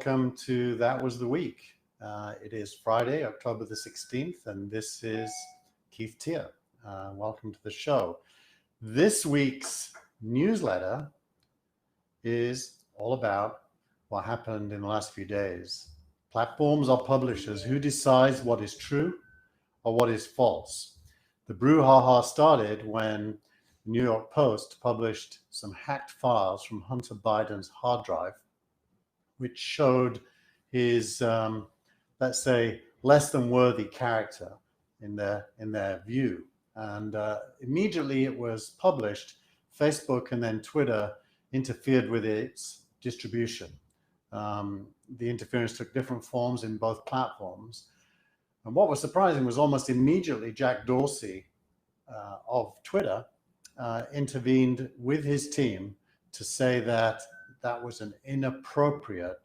welcome to That Was the Week. It is Friday, October the 16th, and this is Keith Tier. Welcome to the show. This week's newsletter is all about what happened in the last few days. Platforms or publishers, who decides what is true or what is false? The brouhaha started when the New York Post published some hacked files from Hunter Biden's hard drive, which showed his, let's say, less than worthy character in their view. And immediately it was published, Facebook and then Twitter interfered with its distribution. The interference took different forms in both platforms. And what was surprising was almost immediately Jack Dorsey of Twitter intervened with his team to say that that was an inappropriate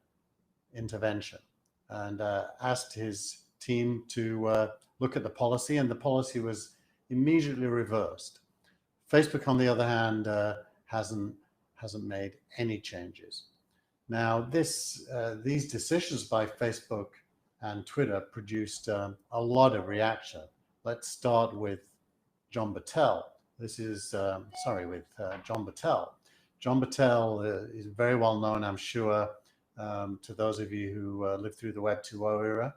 intervention, and asked his team to look at the policy, and the policy was immediately reversed. Facebook, on the other hand, hasn't made any changes. Now, these decisions by Facebook and Twitter produced a lot of reaction. Let's start with John Battelle. This is, with John Battelle. John Battelle is very well known, I'm sure, to those of you who lived through the Web 2.0 era.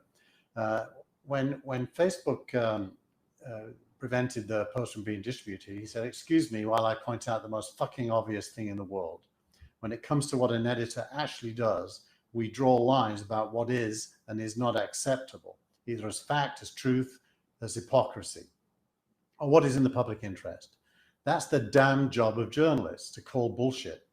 When Facebook prevented the post from being distributed, he said, "Excuse me while I point out the most fucking obvious thing in the world. When it comes to what an editor actually does, we draw lines about what is and is not acceptable, either as fact, as truth, as hypocrisy, or what is in the public interest. That's the damn job of journalists, to call bullshit.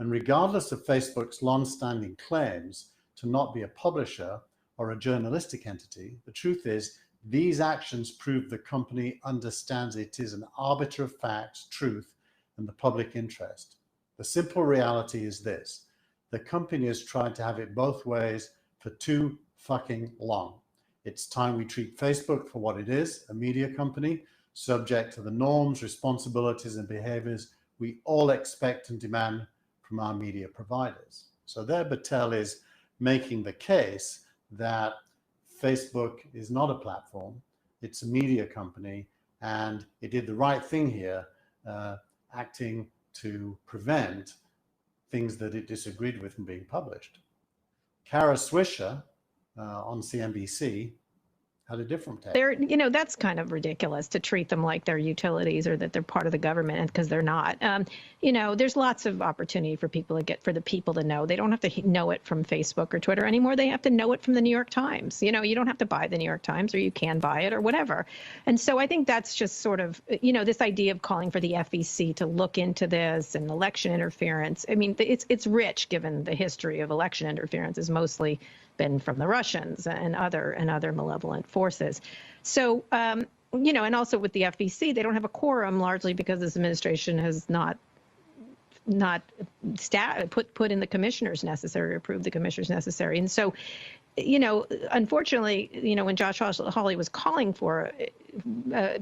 And regardless of Facebook's long-standing claims to not be a publisher or a journalistic entity, the truth is these actions prove the company understands it is an arbiter of facts, truth, and the public interest. The simple reality is this: the company has tried to have it both ways for too fucking long. It's time we treat Facebook for what it is, a media company, subject to the norms, responsibilities, and behaviors we all expect and demand from our media providers." So there Battelle is making the case that Facebook is not a platform, it's a media company, and it did the right thing here, acting to prevent things that it disagreed with from being published. Kara Swisher on CNBC had a different take. That's kind of ridiculous to treat them like they're utilities or that they're part of the government, because they're not. There's lots of opportunity for the people to know. They don't have to know it from Facebook or Twitter anymore. They have to know it from the New York Times. You don't have to buy the New York Times, or you can buy it or whatever. And so I think that's just sort of, this idea of calling for the FCC to look into this and election interference. I mean, it's rich, given the history of election interference is mostly been from the Russians and other malevolent forces. So, and also with the FCC, they don't have a quorum, largely because this administration has not put in the commissioners necessary, approved the commissioners necessary. And so, unfortunately, when Josh Hawley was calling for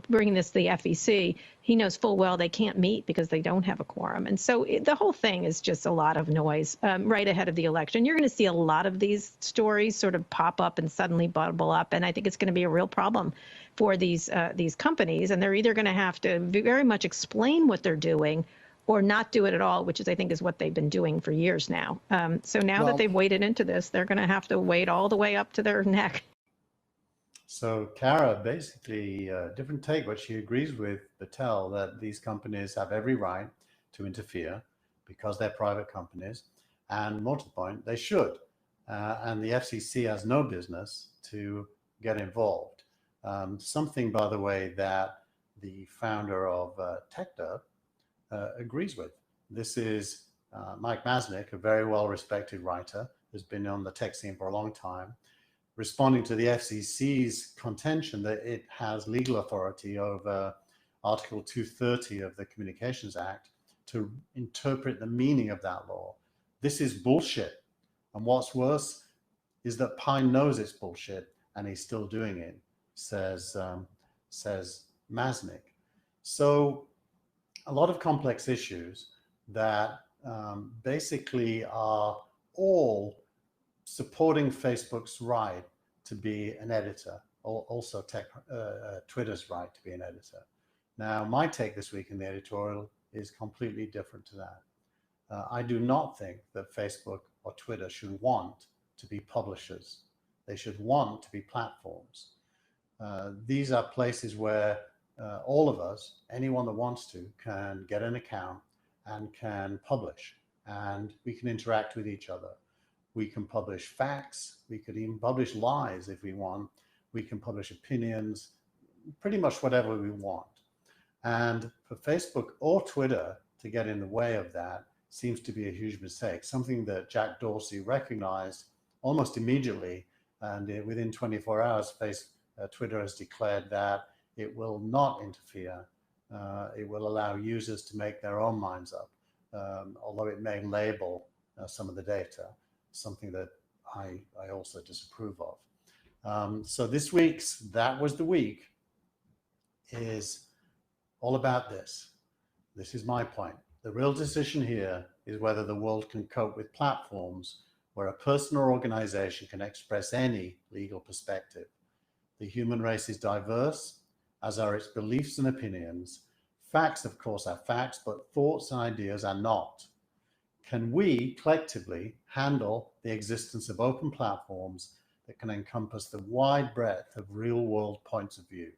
bringing this to the FCC, he knows full well they can't meet because they don't have a quorum. And so the whole thing is just a lot of noise right ahead of the election. You're going to see a lot of these stories sort of pop up and suddenly bubble up. And I think it's going to be a real problem for these companies. And they're either going to have to very much explain what they're doing or not do it at all, which I think is what they've been doing for years now. So now that they've waded into this, they're going to have to wade all the way up to their neck. So Kara, basically, different take, but she agrees with Battelle that these companies have every right to interfere because they're private companies, and more to the point, they should. And the FCC has no business to get involved. Something, by the way, that the founder of TechDirt agrees with. This is Mike Masnick, a very well-respected writer, who's been on the tech scene for a long time, responding to the FCC's contention that it has legal authority over Article 230 of the Communications Act to interpret the meaning of that law. This is bullshit. And what's worse is that Pine knows it's bullshit and he's still doing it, says Masnick. So a lot of complex issues that basically are all supporting Facebook's right to be an editor, also Twitter's right to be an editor. Now, my take this week in the editorial is completely different to that. I do not think that Facebook or Twitter should want to be publishers. They should want to be platforms. These are places where all of us, anyone that wants to, can get an account and can publish, and we can interact with each other. We can publish facts. We could even publish lies if we want. We can publish opinions, pretty much whatever we want. And for Facebook or Twitter to get in the way of that seems to be a huge mistake, something that Jack Dorsey recognized almost immediately. And within 24 hours, Twitter has declared that it will not interfere. It will allow users to make their own minds up, although it may label some of the data, something that I also disapprove of. So this week's That Was the Week is all about this. This is my point. The real decision here is whether the world can cope with platforms where a person or organization can express any legal perspective. The human race is diverse, as are its beliefs and opinions. Facts, of course, are facts, but thoughts and ideas are not. Can we collectively handle the existence of open platforms that can encompass the wide breadth of real-world points of view?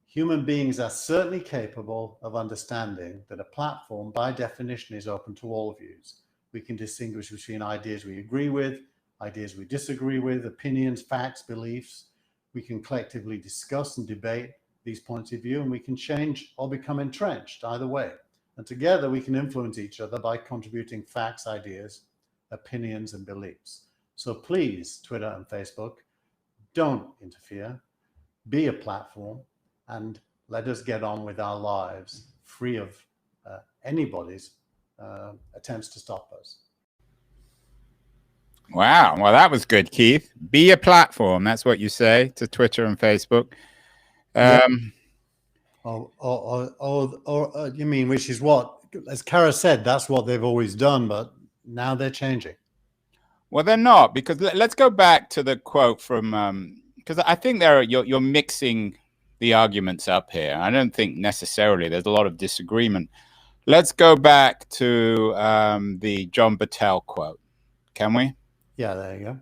Human beings are certainly capable of understanding that a platform, by definition, is open to all views. We can distinguish between ideas we agree with, ideas we disagree with, opinions, facts, beliefs. We can collectively discuss and debate these points of view, and we can change or become entrenched either way. And together we can influence each other by contributing facts, ideas, opinions, and beliefs. So please, Twitter and Facebook, don't interfere. Be a platform and let us get on with our lives free of anybody's attempts to stop us. Wow. Well, that was good, Keith. Be a platform. That's what you say to Twitter and Facebook. You mean, which is what, as Kara said, that's what they've always done, but now they're changing. Well, they're not, because let's go back to the quote from, because I think you're mixing the arguments up here. I don't think necessarily there's a lot of disagreement. Let's go back to the John Battelle quote. Can we? Yeah, there you go.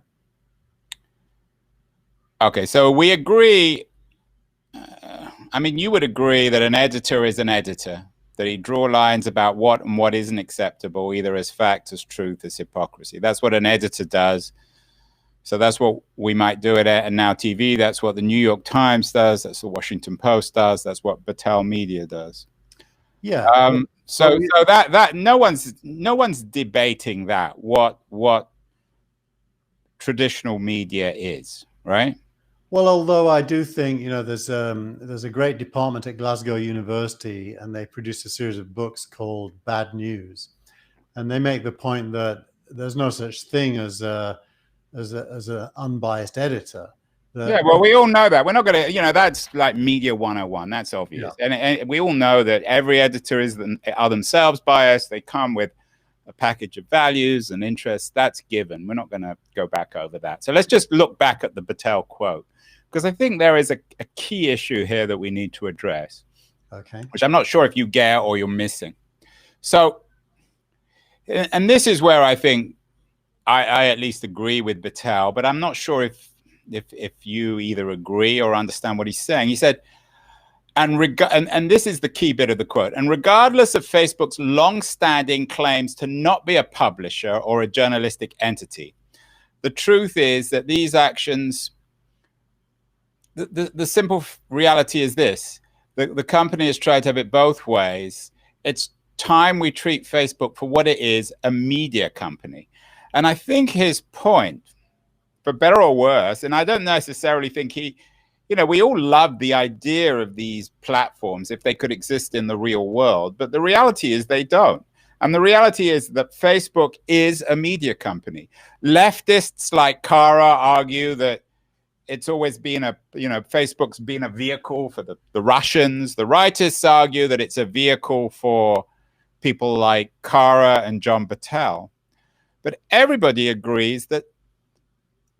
Okay, so we agree. I mean, you would agree that an editor is an editor, that he draw lines about what and what isn't acceptable, either as fact, as truth, as hypocrisy. That's what an editor does. So that's what we might do at Now TV. That's what the New York Times does. That's what the Washington Post does. That's what Battelle Media does. Yeah. So that no one's debating that what traditional media is, right? Well, although I do think, there's a great department at Glasgow University, and they produce a series of books called Bad News, and they make the point that there's no such thing as an unbiased editor. Yeah, well, we all know that. We're not going to, that's like Media 101. That's obvious. Yeah. And we all know that every editor are themselves biased. They come with a package of values and interests. That's given. We're not going to go back over that. So let's just look back at the Battelle quote, because I think there is a key issue here that we need to address, okay, which I'm not sure if you get or you're missing. So, and this is where I think I at least agree with Battelle, but I'm not sure if you either agree or understand what he's saying. He said, and this is the key bit of the quote, and regardless of Facebook's long-standing claims to not be a publisher or a journalistic entity, the truth is that these actions, the simple reality is this: the company has tried to have it both ways. It's time we treat Facebook for what it is, a media company. And I think his point, for better or worse, and I don't necessarily think we all love the idea of these platforms if they could exist in the real world, but the reality is they don't. And the reality is that Facebook is a media company. Leftists like Kara argue that it's always been Facebook's been a vehicle for the Russians. The rightists argue that it's a vehicle for people like Kara and John Battelle. But everybody agrees that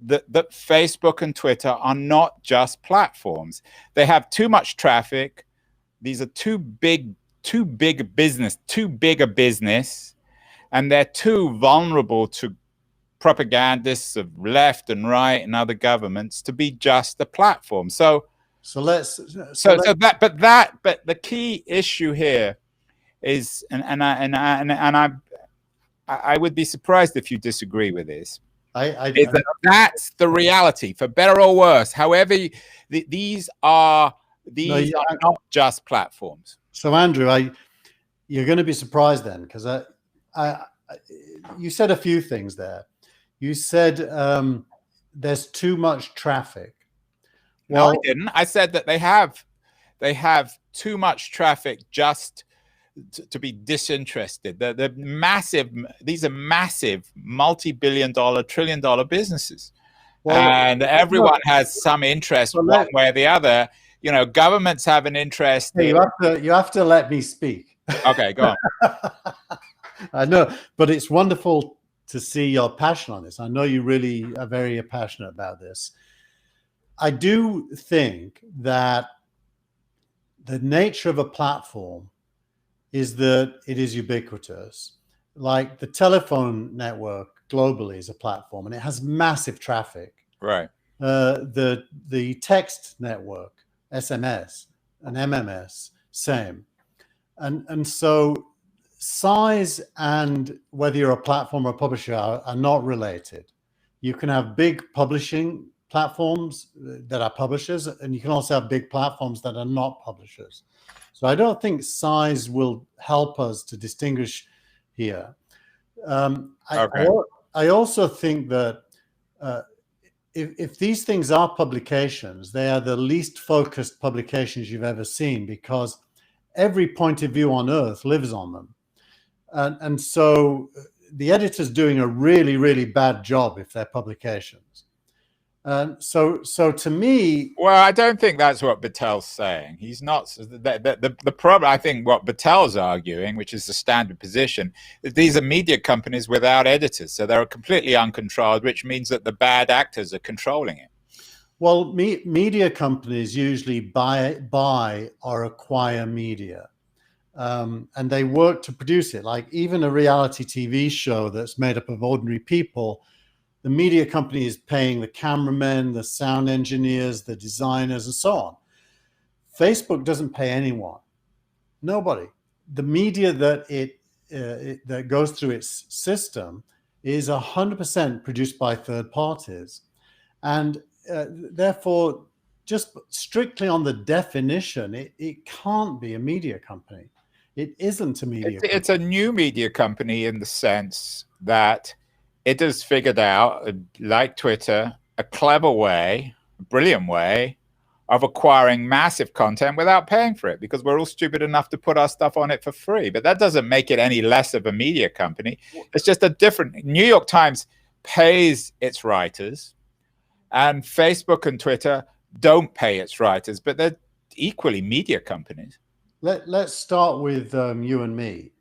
that Facebook and Twitter are not just platforms. They have too much traffic. These are too big a business, and they're too vulnerable to propagandists of left and right and other governments to be just a platform. But the key issue here is, and I would be surprised if you disagree with this. That's the reality, for better or worse. However, these are not just platforms. So, Andrew, you're going to be surprised then, because you said a few things there. You said there's too much traffic. Well, no, I didn't. I said that they have too much traffic just to be disinterested. These are massive, multi-billion-dollar, trillion-dollar businesses, and everyone has some interest one way or the other. You know, governments have an interest. Hey, you have to let me speak. Okay, go on. I know, but it's wonderful to see your passion on this. I know you really are very passionate about this. I do think that the nature of a platform is that it is ubiquitous. Like the telephone network globally is a platform, and it has massive traffic. Right. The text network, SMS and MMS, same. And so size and whether you're a platform or a publisher are not related. You can have big publishing platforms that are publishers, and you can also have big platforms that are not publishers. So I don't think size will help us to distinguish here. I also think that if these things are publications, they are the least focused publications you've ever seen, because every point of view on earth lives on them. And so the editor's doing a really, really bad job if they're publications. So to me, well, I don't think that's what Battel's saying. He's not. The problem, I think, what Battel's arguing, which is the standard position, is these are media companies without editors, so they're completely uncontrolled, which means that the bad actors are controlling it. Well, media companies usually buy or acquire media, and they work to produce it. Like even a reality TV show that's made up of ordinary people, the media company is paying the cameramen, the sound engineers, the designers, and so on. Facebook doesn't pay anyone, nobody. The media that that goes through its system is 100% produced by third parties, and therefore, just strictly on the definition, it can't be a media company. It isn't a media company. It's a new media company in the sense that it has figured out, like Twitter, a clever way, a brilliant way of acquiring massive content without paying for it, because we're all stupid enough to put our stuff on it for free. But that doesn't make it any less of a media company. It's just a different. New York Times pays its writers, and Facebook and Twitter don't pay its writers, but they're equally media companies. Let's start with you and me.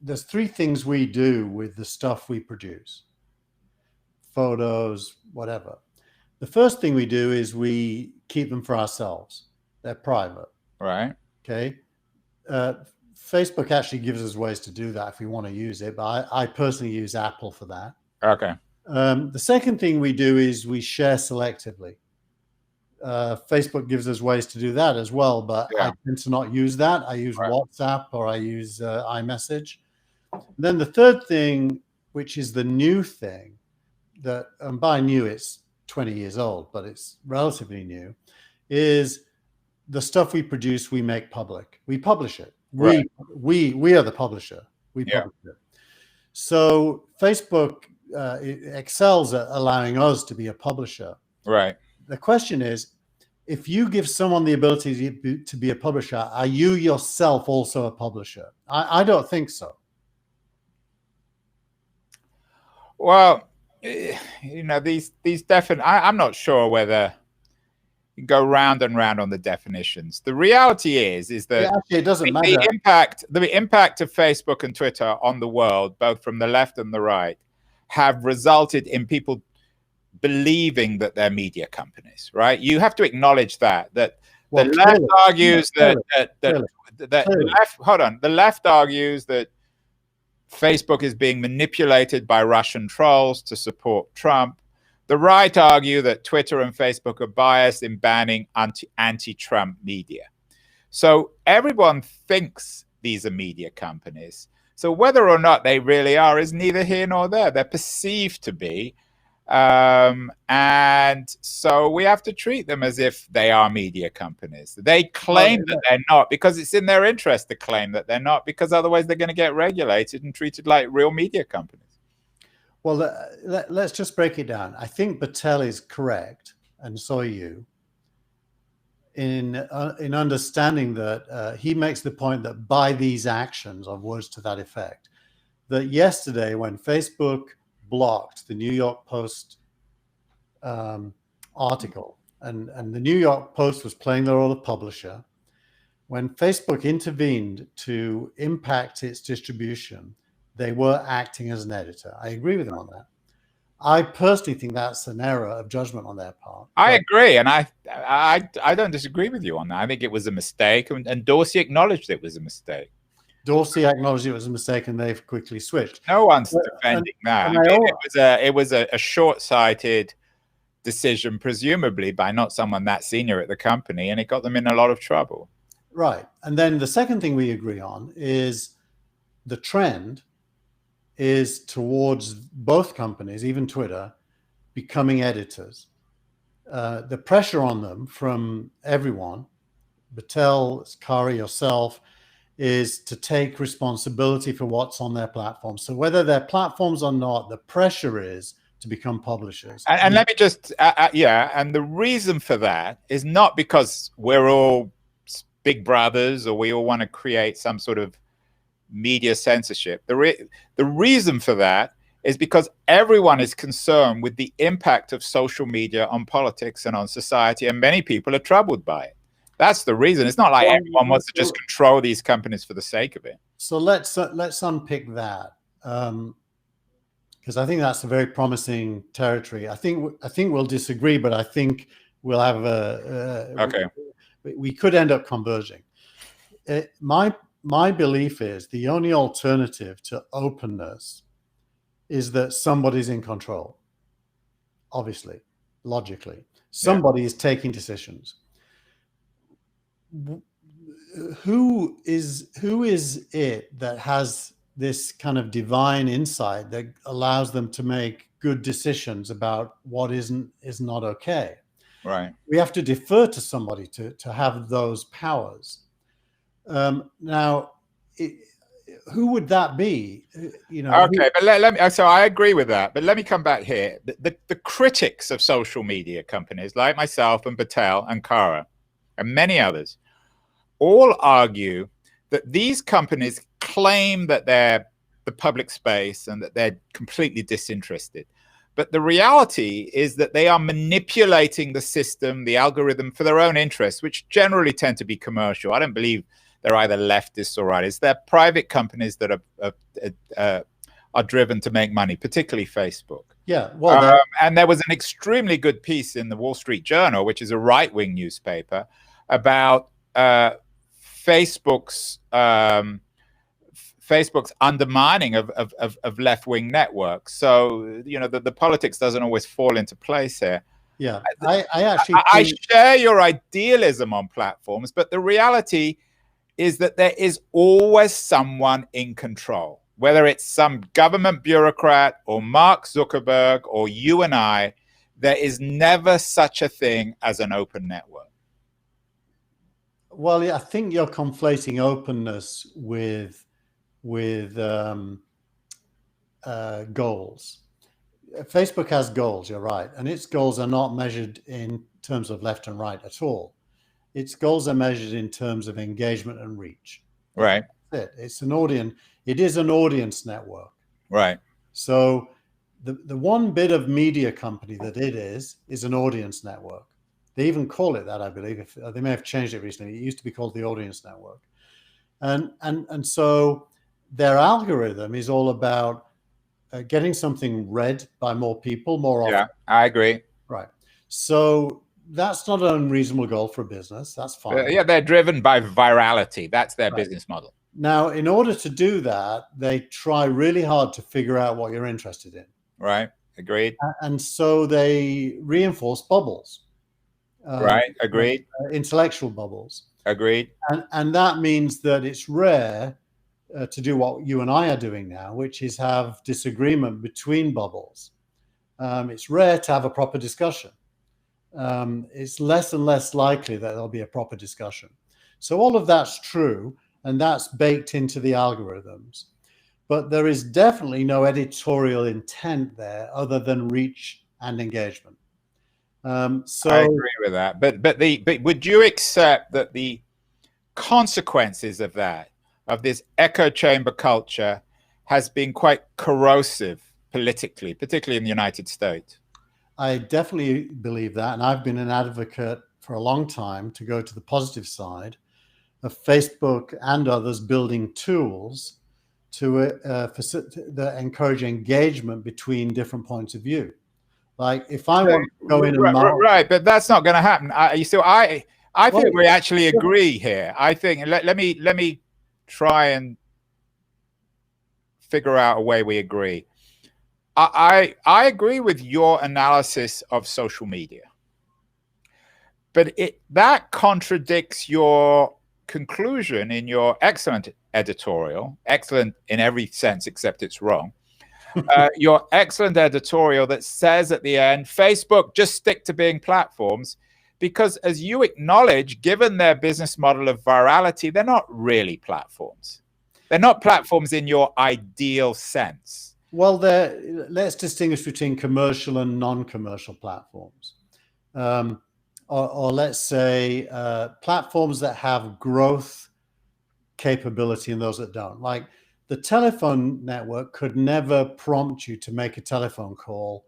There's three things we do with the stuff we produce. Photos, whatever. The first thing we do is we keep them for ourselves. They're private. Right. Okay. Facebook actually gives us ways to do that if we want to use it, but I personally use Apple for that. Okay. The second thing we do is we share selectively. Facebook gives us ways to do that as well, but I tend to not use that. I use WhatsApp or I use iMessage. Then the third thing, which is the new thing, that, and by new it's 20 years old, but it's relatively new, is the stuff we produce, we make public. We publish it. We are the publisher. We publish it. So Facebook excels at allowing us to be a publisher. Right. The question is, if you give someone the ability to be a publisher, are you yourself also a publisher? I don't think so. Well, you know, these I'm not sure whether you go round and round on the definitions. The reality is that actually, it doesn't matter. The impact of Facebook and Twitter on the world, both from the left and the right, have resulted in people believing that they're media companies, right? You have to acknowledge that Well, the left argues clearly. the left argues that Facebook is being manipulated by Russian trolls to support Trump. The right argue that Twitter and Facebook are biased in banning anti-Trump media. So everyone thinks these are media companies. So whether or not they really are is neither here nor there. They're perceived to be. And so we have to treat them as if they are media companies. They claim that they're not because it's in their interest to claim that they're not, because otherwise they're going to get regulated and treated like real media companies. Well, let's just break it down. I think Battelle is correct, and so are you, in understanding that he makes the point that by these actions, or words to that effect, that yesterday when Facebook blocked the New York Post article, and the New York Post was playing their role of publisher, when Facebook intervened to impact its distribution, they were acting as an editor. I agree with him on that. I personally think that's an error of judgment on their part. I agree, and I don't disagree with you on that. I think it was a mistake, and Dorsey acknowledged it was a mistake. Dorsey acknowledged it was a mistake, and they've quickly switched. No one's defending that. It was a short-sighted decision, presumably by not someone that senior at the company, and it got them in a lot of trouble. Right, and then the second thing we agree on is the trend is towards both companies, even Twitter, becoming editors. The pressure on them from everyone, Battelle, Kari, yourself, is to take responsibility for what's on their platform. So whether they're platforms or not, the pressure is to become publishers. And let me just, and the reason for that is not because we're all big brothers or we all want to create some sort of media censorship. The reason for that is because everyone is concerned with the impact of social media on politics and on society, and many people are troubled by it. That's the reason. It's not like everyone wants to just control these companies for the sake of it. So let's unpick that, because I think that's a very promising territory. I think we'll disagree, but I think we'll have okay. We could end up converging. My belief is the only alternative to openness is that somebody's in control. Obviously, logically, somebody is taking decisions. Who is it that has this kind of divine insight that allows them to make good decisions about what is not okay? Right. We have to defer to somebody to have those powers. Now, who would that be? Okay, but let me. So I agree with that, but let me come back here. The critics of social media companies, like myself and Battelle and Kara, and many others, all argue that these companies claim that they're the public space and that they're completely disinterested. But the reality is that they are manipulating the system, the algorithm, for their own interests, which generally tend to be commercial. I don't believe they're either leftists or rightists. They're private companies that are driven to make money, particularly Facebook. Yeah, well, and there was an extremely good piece in the Wall Street Journal, which is a right-wing newspaper, about Facebook's undermining of left-wing networks. So the politics doesn't always fall into place here. Yeah, I share your idealism on platforms, but the reality is that there is always someone in control, whether it's some government bureaucrat or Mark Zuckerberg or you and I. There is never such a thing as an open network. Well, yeah, I think you're conflating openness with goals. Facebook has goals, you're right, and its goals are not measured in terms of left and right at all. Its goals are measured in terms of engagement and reach. Right. It's an audience. It is an audience network. Right. So the one bit of media company that it is an audience network. They even call it that, I believe. They may have changed it recently. It used to be called the audience network. And so their algorithm is all about getting something read by more people more often. Yeah, I agree. Right. So that's not an unreasonable goal for a business. That's fine. Yeah, they're driven by virality. That's their business model. Now, in order to do that, they try really hard to figure out what you're interested in. Right. Agreed. And so they reinforce bubbles. Right. Agreed. Intellectual bubbles. Agreed. And that means that it's rare to do what you and I are doing now, which is have disagreement between bubbles. It's rare to have a proper discussion. It's less and less likely that there'll be a proper discussion. So all of that's true, and that's baked into the algorithms. But there is definitely no editorial intent there other than reach and engagement. So I agree with that. But would you accept that the consequences of that, of this echo chamber culture, has been quite corrosive politically, particularly in the United States? I definitely believe that, and I've been an advocate for a long time to go to the positive side of Facebook and others building tools to encourage engagement between different points of view. Like if I want to go in and right, but that's not going to happen. I think we actually agree here. I think let me try and figure out a way we agree. I agree with your analysis of social media, but that contradicts your conclusion in your excellent editorial, excellent in every sense except it's wrong. Your excellent editorial that says at the end, Facebook, just stick to being platforms, because as you acknowledge, given their business model of virality, they're not really platforms. They're not platforms in your ideal sense. Well, let's distinguish between commercial and non-commercial platforms. Or let's say platforms that have growth capability and those that don't. Like the telephone network could never prompt you to make a telephone call,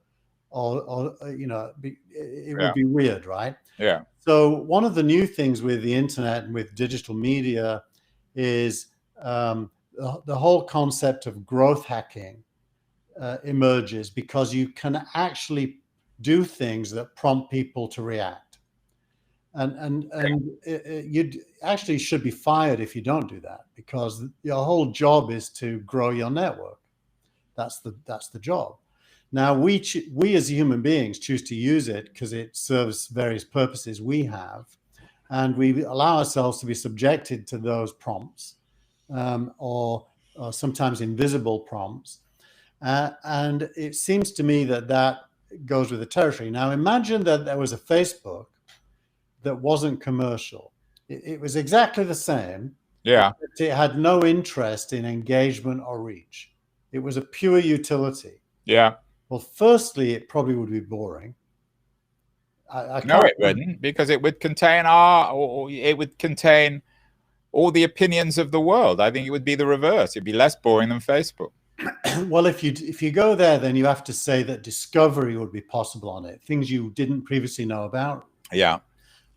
or it would be weird, right? Yeah. So one of the new things with the internet and with digital media is the whole concept of growth hacking emerges, because you can actually do things that prompt people to react. And you actually should be fired if you don't do that, because your whole job is to grow your network. That's the job. Now we as human beings choose to use it because it serves various purposes we have, and we allow ourselves to be subjected to those prompts, or sometimes invisible prompts. And it seems to me that goes with the territory. Now imagine that there was a Facebook that wasn't commercial. It was exactly the same. Yeah. It had no interest in engagement or reach. It was a pure utility. Yeah. Well, firstly, it probably would be boring. No, it wouldn't, because it would contain it would contain all the opinions of the world. I think it would be the reverse. It'd be less boring than Facebook. Well, if you go there, then you have to say that discovery would be possible on it, things you didn't previously know about. Yeah.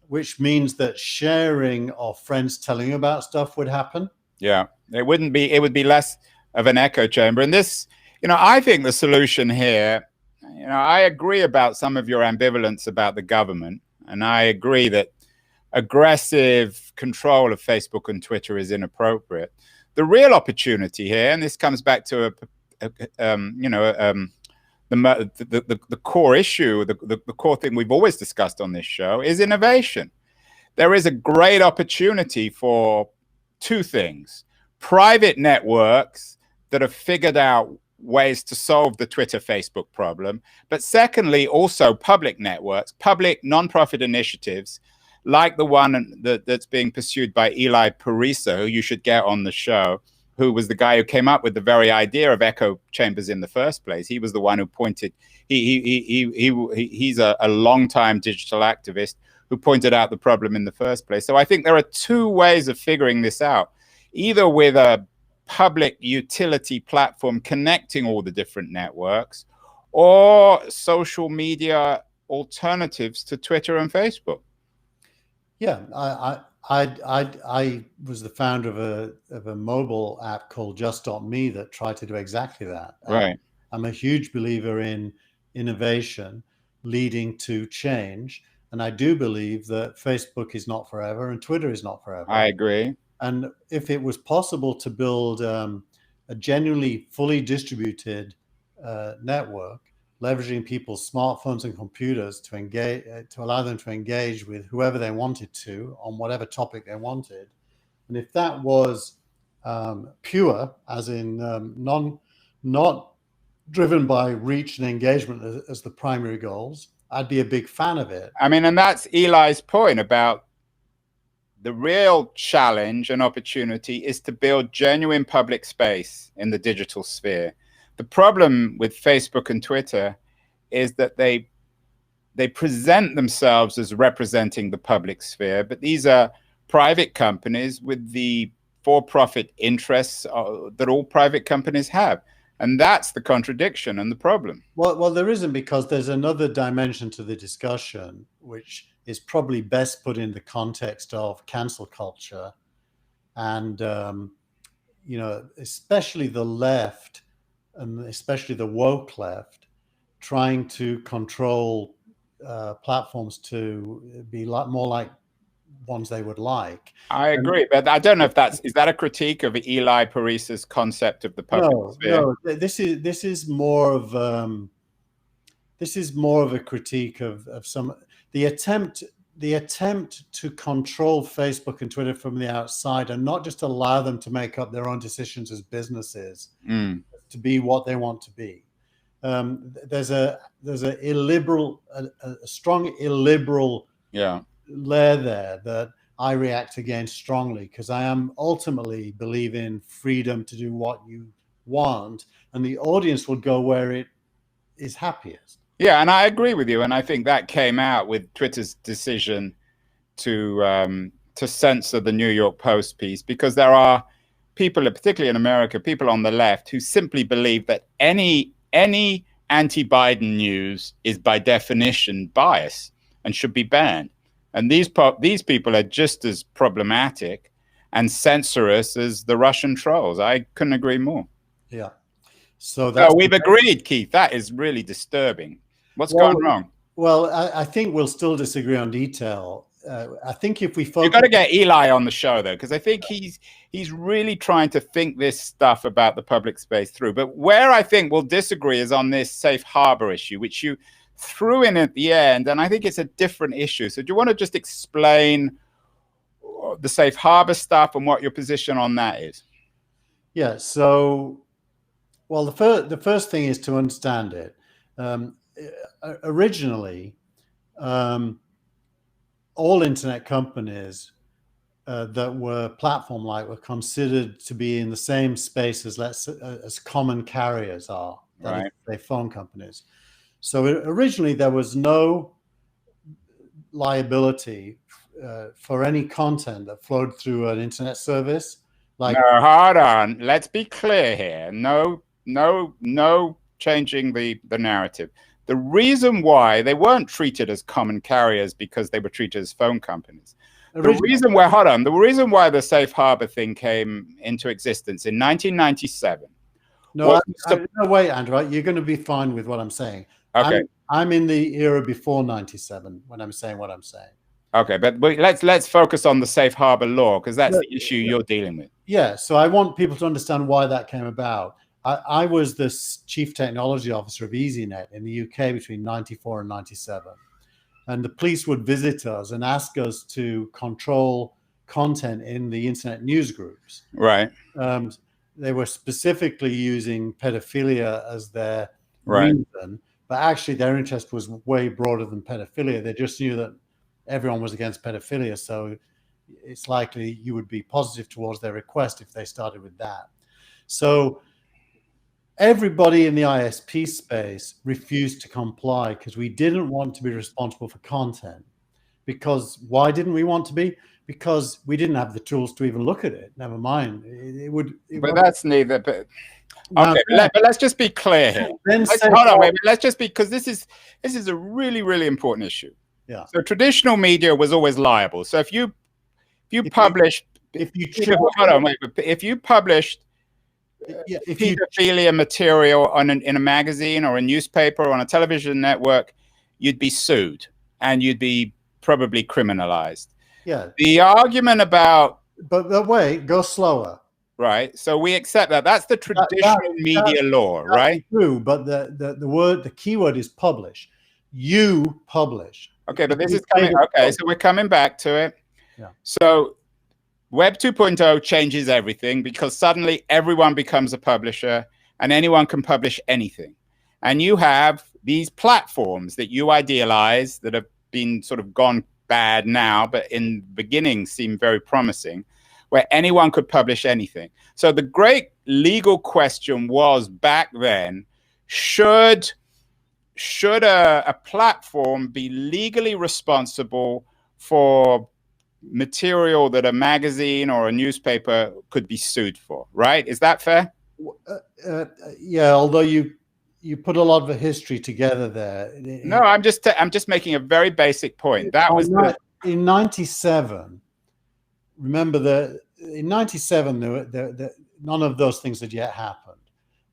Which means that sharing or friends telling you about stuff would happen. Yeah. It would be less of an echo chamber. And this, I think the solution here, I agree about some of your ambivalence about the government, and I agree that aggressive control of Facebook and Twitter is inappropriate. The real opportunity here, and this comes back to the core issue, the core thing we've always discussed on this show, is innovation. There is a great opportunity for two things: private networks that have figured out ways to solve the Twitter, Facebook problem, but secondly, also public networks, public nonprofit initiatives, like the one that's being pursued by Eli Parisa, who you should get on the show, who was the guy who came up with the very idea of echo chambers in the first place. He was the one who pointed. He's a long-time digital activist who pointed out the problem in the first place. So I think there are two ways of figuring this out: either with a public utility platform connecting all the different networks, or social media alternatives to Twitter and Facebook. Yeah, I was the founder of a mobile app called Just.me that tried to do exactly that. Right. I'm a huge believer in innovation leading to change. And I do believe that Facebook is not forever and Twitter is not forever. I agree. And if it was possible to build a genuinely fully distributed network, leveraging people's smartphones and computers to engage, to allow them to engage with whoever they wanted to on whatever topic they wanted, and if that was pure, as in not driven by reach and engagement as the primary goals, I'd be a big fan of it. I mean, and that's Eli's point about the real challenge and opportunity is to build genuine public space in the digital sphere. The problem with Facebook and Twitter is that they present themselves as representing the public sphere, but these are private companies with the for-profit interests that all private companies have. And that's the contradiction and the problem. Well, there isn't, because there's another dimension to the discussion, which is probably best put in the context of cancel culture. And, you know, especially the left, and especially the woke left, trying to control platforms to be more like ones they would like. I agree, but I don't know if is that a critique of Eli Parisa's concept of the public sphere? No, this is more of a critique of the attempt to control Facebook and Twitter from the outside, and not just allow them to make up their own decisions as businesses to be what they want to be. There's a strong illiberal layer there that I react against strongly, because I am ultimately believe in freedom to do what you want, and the audience will go where it is happiest. Yeah, and I agree with you, and I think that came out with Twitter's decision to censor the New York Post piece, because there are people, particularly in America, people on the left who simply believe that any anti-Biden news is by definition bias and should be banned. And these people are just as problematic and censorious as the Russian trolls. I couldn't agree more. Yeah. So we've agreed, Keith. That is really disturbing. What's going wrong? Well, I think we'll still disagree on detail. I think if we focus, you've got to get Eli on the show, though, because I think he's really trying to think this stuff about the public space through. But where I think we'll disagree is on this safe harbor issue, which you threw in at the end, and I think it's a different issue. So do you want to just explain the safe harbor stuff and what your position on that is? Yeah. So, well, the first thing is to understand it. Originally, all internet companies that were platform-like were considered to be in the same space as common carriers are, right? They phone companies. So originally there was no liability for any content that flowed through an internet service. No, hold on. Let's be clear here. No changing the narrative. The reason why they weren't treated as common carriers because they were treated as phone companies. The reason why the safe harbor thing came into existence in 1997. No, wait, Andrew. You're going to be fine with what I'm saying. Okay. I'm in the era before 97 when I'm saying what I'm saying. Okay, but let's focus on the safe harbor law, because that's the issue you're dealing with. Yeah, so I want people to understand why that came about. I was the chief technology officer of EasyNet in the UK between 94 and 97. And the police would visit us and ask us to control content in the internet news groups. Right. They were specifically using pedophilia as their reason, but actually their interest was way broader than pedophilia. They just knew that everyone was against pedophilia, so it's likely you would be positive towards their request if they started with that. So everybody in the ISP space refused to comply because we didn't want to be responsible for content. Because why didn't we want to be? Because we didn't have the tools to even look at it. Never mind. But that's neither. But okay, but let's just be clear here. Hold on, wait. Let's just be, because this is a really, really important issue. Yeah. So traditional media was always liable. So if you published Yeah, if you pedophilia material in a magazine or a newspaper or on a television network, you'd be sued and you'd be probably criminalized. yeah, The argument about but wait, go slower. right, so we accept that. That's the traditional media law, right? True, but the key word is publish. You publish. Okay, but this is coming. Okay, so we're coming back to it. Yeah. So Web 2.0 changes everything because suddenly everyone becomes a publisher and anyone can publish anything. And you have these platforms that you idealize that have been sort of gone bad now, but in the beginning seemed very promising, where anyone could publish anything. So the great legal question was back then, should a platform be legally responsible for material that a magazine or a newspaper could be sued for, right? Is that fair? Yeah, although you put a lot of a history together there. No, I'm just making a very basic point. That was in 97. Remember that in 97, none of those things had yet happened.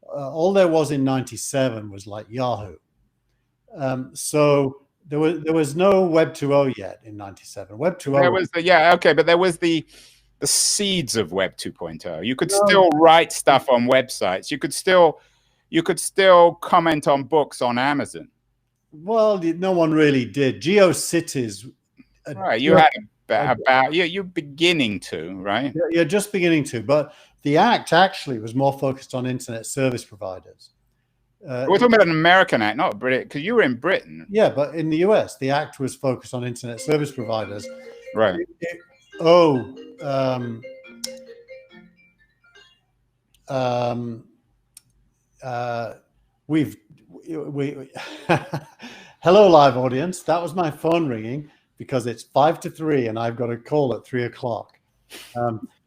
All there was in 97 was like Yahoo. So there was no Web 2.0 yet in 97. Web 2.0. There was but there was the seeds of Web 2.0. You could still write stuff on websites. You could still comment on books on Amazon. Well, no one really did. GeoCities. Right, you had you're beginning to, right? You're just beginning to, but the Act actually was more focused on internet service providers. We're talking about an American Act, not British, because you were in Britain. Yeah, but in the US, the Act was focused on internet service providers. Right. Hello, live audience. That was my phone ringing because it's 5 to 3 and I've got a call at 3 o'clock.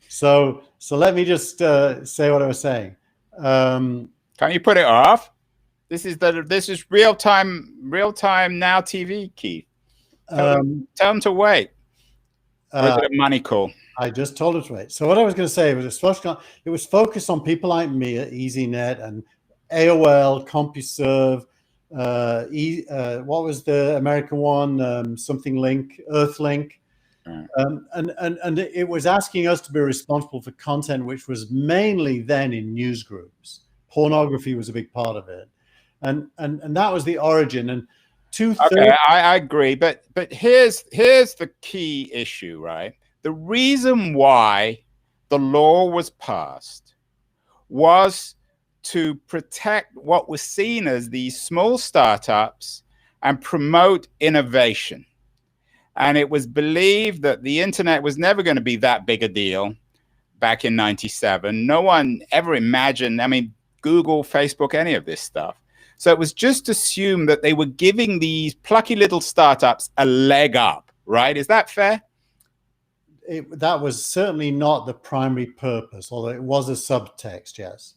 So let me just say what I was saying. Can't you put it off? This is real time now TV, Keith. Tell them to wait. Or is it a money call? I just told him to wait. So what I was going to say was it was focused on people like me at EasyNet and AOL, CompuServe, what was the American one? Something Link, Earthlink. Right. And it was asking us to be responsible for content which was mainly then in news groups. Pornography was a big part of it. And that was the origin. And okay, I agree, but here's the key issue, right? The reason why the law was passed was to protect what was seen as these small startups and promote innovation. And it was believed that the internet was never going to be that big a deal back in 97. No one ever imagined, I mean, Google, Facebook, any of this stuff. So it was just assumed that they were giving these plucky little startups a leg up, right? Is that fair? That was certainly not the primary purpose, although it was a subtext, yes.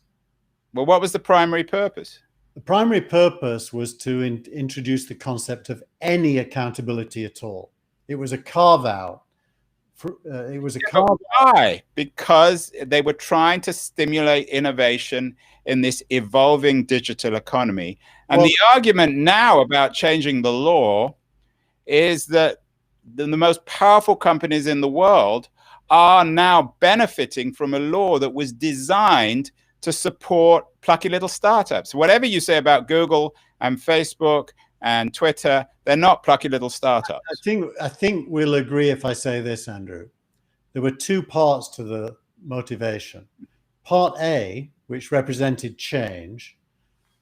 Well, what was the primary purpose? The primary purpose was to introduce the concept of any accountability at all. It was a carve-out. Why? Because they were trying to stimulate innovation in this evolving digital economy. And the argument now about changing the law is that the most powerful companies in the world are now benefiting from a law that was designed to support plucky little startups. Whatever you say about Google and Facebook and Twitter, they're not plucky little startups. I think we'll agree if I say this, Andrew. There were two parts to the motivation. Part A, which represented change,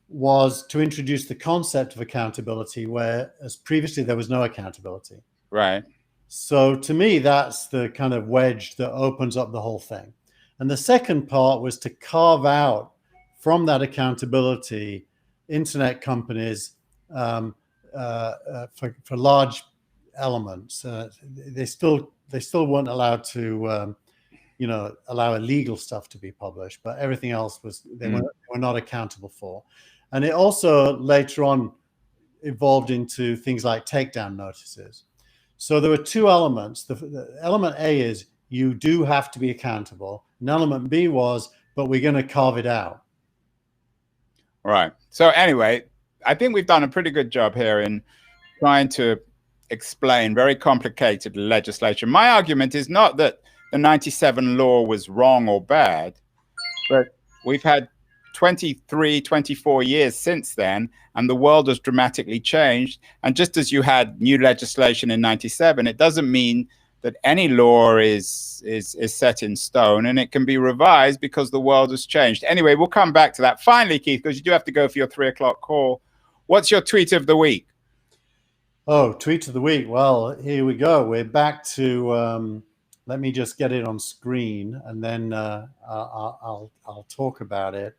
was to introduce the concept of accountability, whereas previously there was no accountability. Right. So to me, that's the kind of wedge that opens up the whole thing. And the second part was to carve out from that accountability internet companies for large elements. They still weren't allowed to allow illegal stuff to be published, but everything else was they were not accountable for. And it also later on evolved into things like takedown notices. So there were two elements. The element A is you do have to be accountable. And element B was but we're going to carve it out. Right. So anyway, I think we've done a pretty good job here in trying to explain very complicated legislation. My argument is not that the 97 law was wrong or bad, but we've had 23, 24 years since then, and the world has dramatically changed. And just as you had new legislation in 97, it doesn't mean that any law is set in stone, and it can be revised because the world has changed. Anyway, we'll come back to that. Finally, Keith, because you do have to go for your 3 o'clock call. What's your tweet of the week? Oh, tweet of the week. Well, here we go. We're back to, let me just get it on screen, and then I'll talk about it.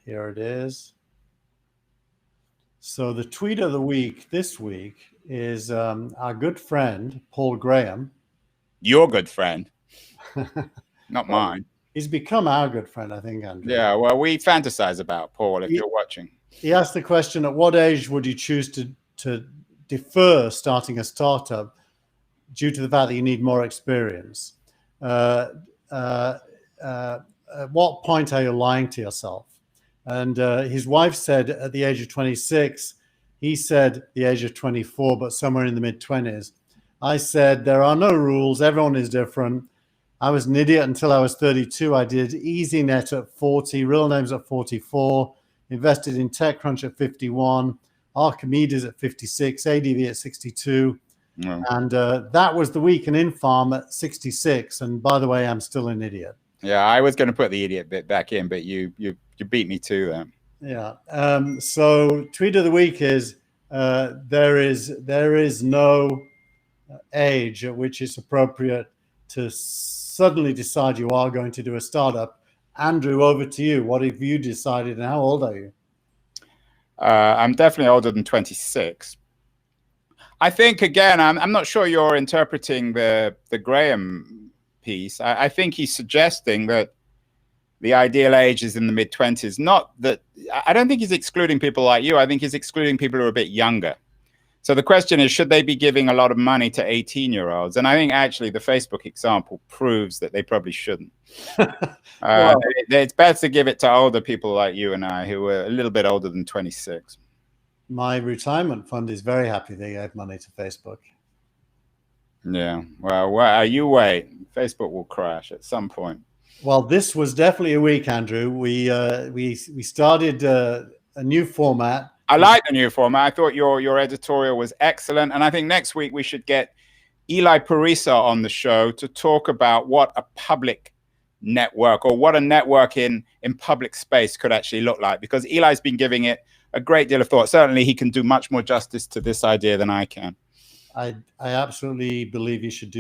Here it is. So the tweet of the week this week is our good friend, Paul Graham. Your good friend, not mine. He's become our good friend, I think, Andrew. Yeah, well, we fantasize about Paul if you're watching. He asked the question, at what age would you choose to defer starting a startup due to the fact that you need more experience? At what point are you lying to yourself? And his wife said at the age of 26, he said the age of 24, but somewhere in the mid-20s. I said, there are no rules. Everyone is different. I was an idiot until I was 32. I did EasyNet at 40, Real Names at 44, invested in TechCrunch at 51, Archimedes at 56, ADV at 62. Yeah. And that was the week, and Infarm at 66. And by the way, I'm still an idiot. Yeah, I was going to put the idiot bit back in, but you beat me to them. Yeah. So tweet of the week is there is no age at which it's appropriate to suddenly decide you are going to do a startup. Andrew, over to you. What have you decided, and how old are you? I'm definitely older than 26. I think, again, I'm not sure you're interpreting the Graham piece. I think he's suggesting that the ideal age is in the mid-20s. Not that, I don't think he's excluding people like you. I think he's excluding people who are a bit younger. So the question is, should they be giving a lot of money to 18-year-olds? And I think actually the Facebook example proves that they probably shouldn't. Well, it's better to give it to older people like you and I, who are a little bit older than 26. My retirement fund is very happy they gave money to Facebook. Yeah, well, you wait. Facebook will crash at some point. Well, this was definitely a week, Andrew. We started a new format. I like the new format. I thought your editorial was excellent, and I think next week we should get Eli Parisa on the show to talk about what a public network, or what a network in public space could actually look like, because Eli's been giving it a great deal of thought. Certainly, he can do much more justice to this idea than I can. I absolutely believe you should do